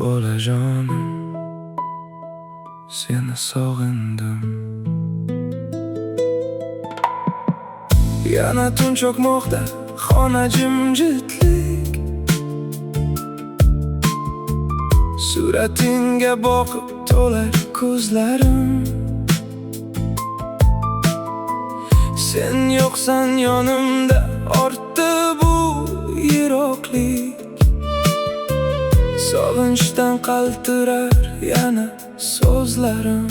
Bolajonim, seni sog'indim. Yana tun cho'kmoqda, xona jimjitlik. Suratingga boqib to'lar ko'zlarim. Sen yo'qsan yonimda, ortdi bu yiroqlik. Sog'inchdan qaltirar yana so'zlarim.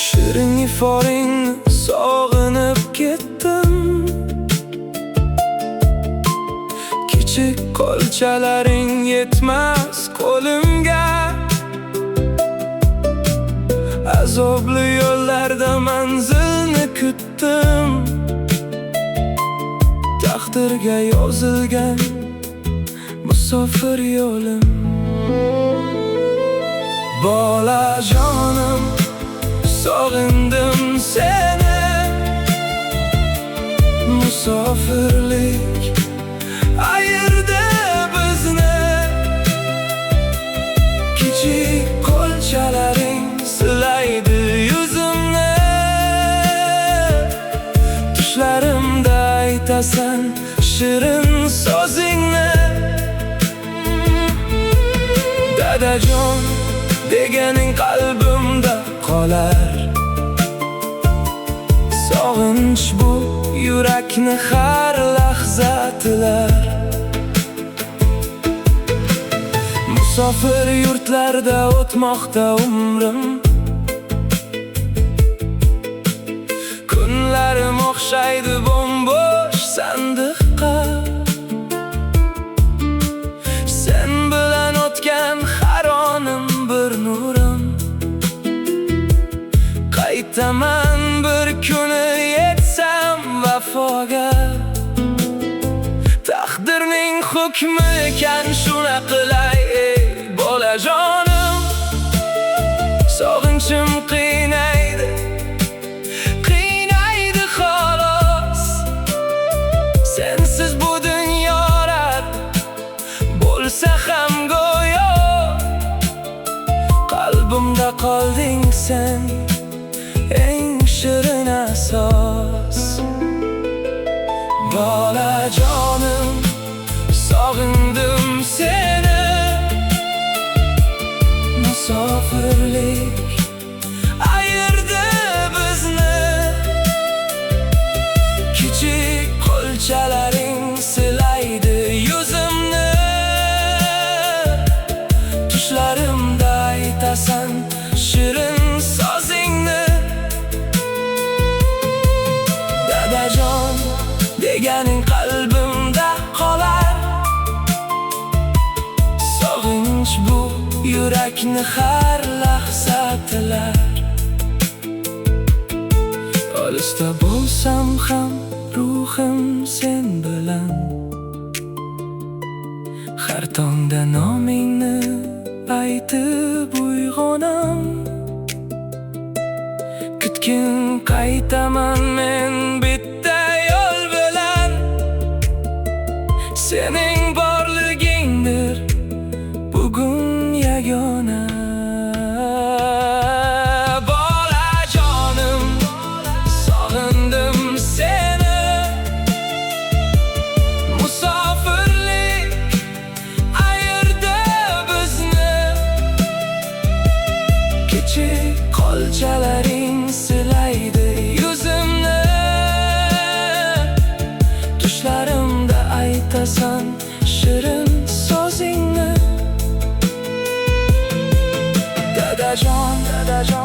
Shirin ifodingni sog'inib ketdim. Kichik qo'lchalaring yetmas qo'limga. Azobli yo'llarda manzilni kutdim. Taqdirga yozilgan musofir yo'lim. Bolajonim, sog'indim seni. Musofirlik ayirdi bizni. Kichik qo'lchalaring silaydi yuzimni. Tushlarimda aytasan shirin so'zingni. Dadajon deganing qalbimda qolar. Sog'inch bu yurakni har lahza tilar. Musofir yurtlarda o'tmoqda umrim. Kunlarim o'xshaydi bo'sh sandiqqa. Sen bilan o'tgan har onim bir nurim. Qaytaman bir kuni yetsam vafoga. Taqdirning hukmi ekan shuna qilay ey bolajonim. Sog'inchim qiynaydi, qiynaydi xolos. Sensiz bu dunyolar bo'lsa ham go'yo. Qalbimda qolding sen, eng shirin asos. Bolajonim, sog'indim seni. Musofirlik ayirdi bizni. Kichik qo'lchalaring silaydi yuzimni. Tushlarimda aytasan shirin so'zingni. Dadajon deganing qalbimda qolar. Sog'inch bu yurakni har lahza tilar. Olisda bo'lsam ham ruhim sen bilan. Har tongda nomingni aytib uyg'onam. Kutgin qaytaman men bitta yo'l bilan. Sening borligingdir bugun yagona. Bolajonim, sog'indim seni. Musofirlik ayirdi bizni. Kichik qo'lchalaring silaydi yuzimni. Tushlarimda aytasan shirin so'zingni. Dadajon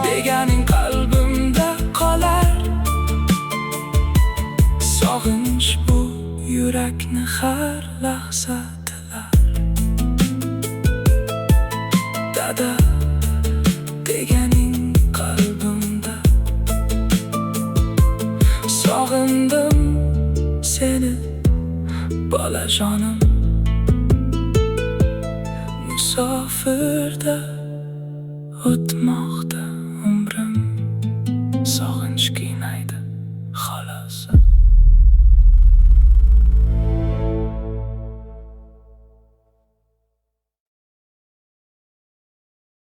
deganing qalbimda qolar. Sog'inch bu yurakni har lahza tilar. Dada deganing qalbimda. Sog'indim seni bolajonim. Musofirda o'tmoqda.